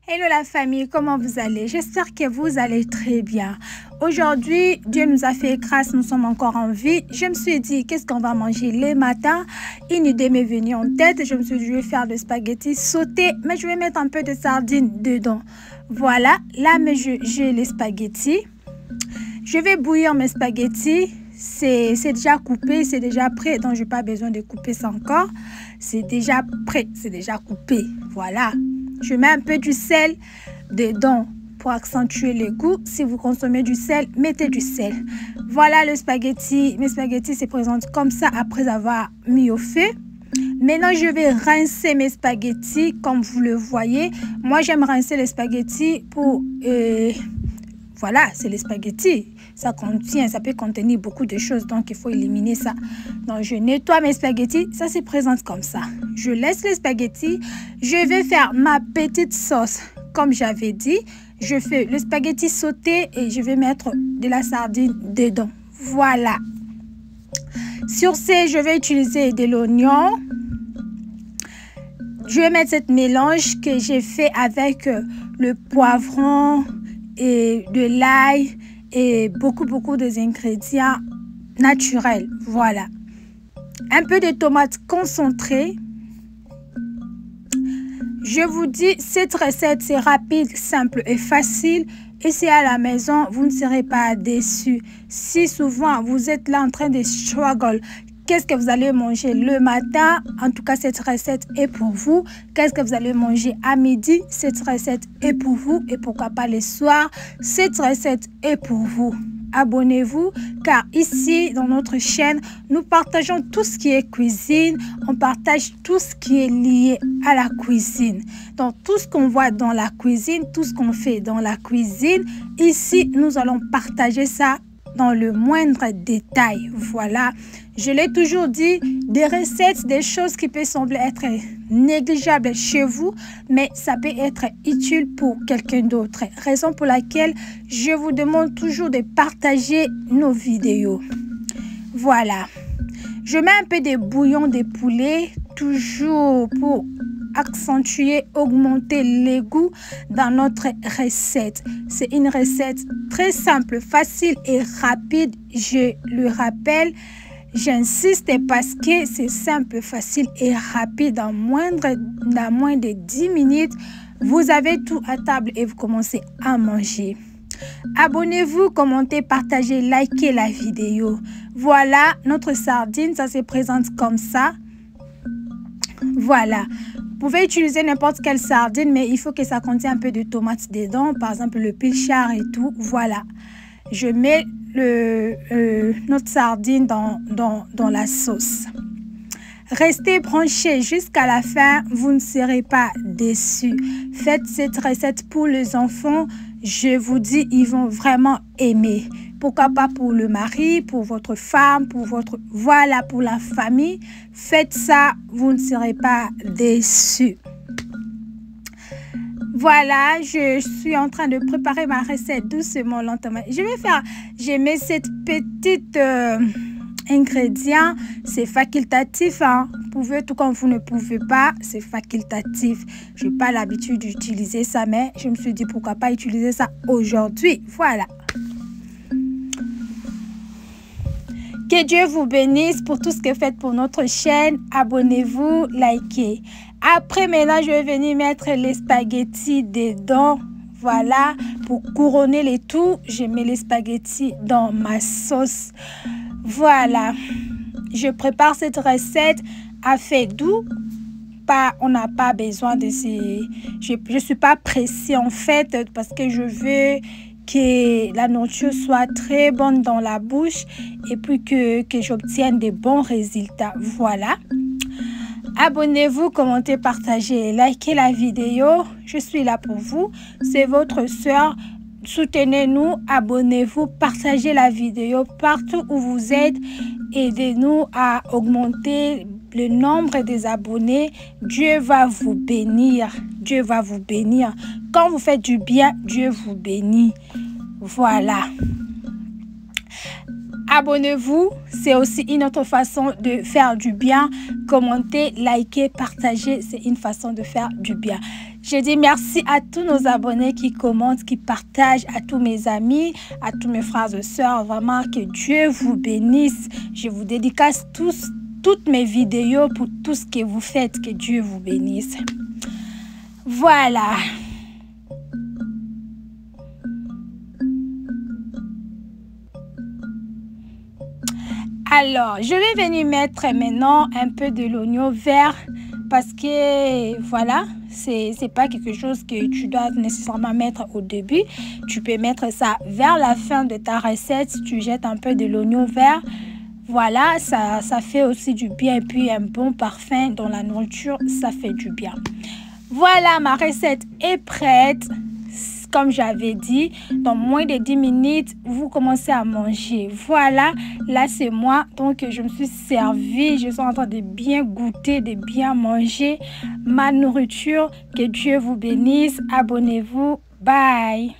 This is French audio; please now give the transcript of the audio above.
Hello la famille, comment vous allez? J'espère que vous allez très bien. Aujourd'hui, Dieu nous a fait grâce, nous sommes encore en vie. Je me suis dit, qu'est-ce qu'on va manger les matins? Une idée m'est venue en tête. Je me suis dit, je vais faire des spaghettis sautés, mais je vais mettre un peu de sardines dedans. Voilà, là, mais j'ai les spaghettis. Je vais bouillir mes spaghettis. C'est déjà coupé, c'est déjà prêt, donc je n'ai pas besoin de couper ça encore. C'est déjà prêt, c'est déjà coupé. Voilà. Je mets un peu du sel dedans pour accentuer le goût. Si vous consommez du sel, mettez du sel. Voilà le spaghetti. Mes spaghettis se présentent comme ça après avoir mis au feu. Maintenant, je vais rincer mes spaghettis comme vous le voyez. Moi, j'aime rincer les spaghettis pour... voilà, c'est les spaghettis. Ça peut contenir beaucoup de choses, donc il faut éliminer ça. Donc, je nettoie mes spaghettis. Ça se présente comme ça. Je laisse les spaghettis. Je vais faire ma petite sauce. Comme j'avais dit, je fais le spaghetti sauté et je vais mettre de la sardine dedans. Voilà. Sur ce, je vais utiliser de l'oignon. Je vais mettre cette mélange que j'ai fait avec le poivron et de l'ail et beaucoup des ingrédients naturels. Voilà. Un peu de tomates concentrées. Je vous dis, cette recette, c'est rapide, simple et facile. Et c'est à la maison, vous ne serez pas déçus. Si souvent, vous êtes là en train de struggle, qu'est-ce que vous allez manger le matin? En tout cas, cette recette est pour vous. Qu'est-ce que vous allez manger à midi? Cette recette est pour vous. Et pourquoi pas le soir? Cette recette est pour vous. Abonnez-vous car ici, dans notre chaîne, nous partageons tout ce qui est cuisine. On partage tout ce qui est lié à la cuisine. Donc, tout ce qu'on voit dans la cuisine, tout ce qu'on fait dans la cuisine, ici, nous allons partager ça dans le moindre détail. Voilà, je l'ai toujours dit, des recettes, des choses qui peuvent sembler être négligeables chez vous, mais ça peut être utile pour quelqu'un d'autre. Raison pour laquelle je vous demande toujours de partager nos vidéos. Voilà, je mets un peu de bouillon de poulet, toujours pour accentuer, augmenter les goûts dans notre recette. C'est une recette très simple, facile et rapide. Je le rappelle, j'insiste parce que c'est simple, facile et rapide. En moins de 10 minutes, vous avez tout à table et vous commencez à manger. Abonnez-vous, commentez, partagez, likez la vidéo. Voilà, notre sardine, ça se présente comme ça. Voilà. Vous pouvez utiliser n'importe quelle sardine, mais il faut que ça contienne un peu de tomates dedans, par exemple le pilchard et tout. Voilà. Je mets notre sardine dans la sauce. Restez branchés jusqu'à la fin, vous ne serez pas déçus. Faites cette recette pour les enfants. Je vous dis, ils vont vraiment aimer. Pourquoi pas pour le mari, pour votre femme, voilà, pour la famille. Faites ça, vous ne serez pas déçus. Voilà, je suis en train de préparer ma recette doucement, lentement. Je mets cette petite ingrédient, c'est facultatif, hein. Vous pouvez, tout comme vous ne pouvez pas, c'est facultatif. Je n'ai pas l'habitude d'utiliser ça, mais je me suis dit pourquoi pas utiliser ça aujourd'hui. Voilà. Que Dieu vous bénisse pour tout ce que vous faites pour notre chaîne. Abonnez-vous, likez. Après, maintenant, je vais venir mettre les spaghettis dedans. Voilà, pour couronner le tout, je mets les spaghettis dans ma sauce. Voilà, je prépare cette recette à feu doux. On n'a pas besoin de ces... Je ne suis pas pressée en fait parce que je veux que la nourriture soit très bonne dans la bouche et puis que j'obtienne de bons résultats. Voilà. Abonnez-vous, commentez, partagez, likez la vidéo. Je suis là pour vous. C'est votre soeur. Soutenez-nous, abonnez-vous, partagez la vidéo partout où vous êtes. Aidez-nous à augmenter le nombre des abonnés. Dieu va vous bénir. Dieu va vous bénir. Quand vous faites du bien, Dieu vous bénit. Voilà. Abonnez-vous, c'est aussi une autre façon de faire du bien. Commentez, likez, partagez, c'est une façon de faire du bien. Je dis merci à tous nos abonnés qui commentent, qui partagent, à tous mes amis, à tous mes frères et sœurs. Vraiment, que Dieu vous bénisse. Je vous dédicace toutes mes vidéos pour tout ce que vous faites. Que Dieu vous bénisse. Voilà. Alors, je vais venir mettre maintenant un peu de l'oignon vert parce que, voilà, c'est pas quelque chose que tu dois nécessairement mettre au début. Tu peux mettre ça vers la fin de ta recette. Tu jettes un peu de l'oignon vert. Voilà, ça fait aussi du bien. Et puis, un bon parfum dans la nourriture, ça fait du bien. Voilà, ma recette est prête. Comme j'avais dit, dans moins de 10 minutes, vous commencez à manger. Voilà, là c'est moi. Donc, je me suis servi. Je suis en train de bien goûter, de bien manger ma nourriture. Que Dieu vous bénisse. Abonnez-vous. Bye.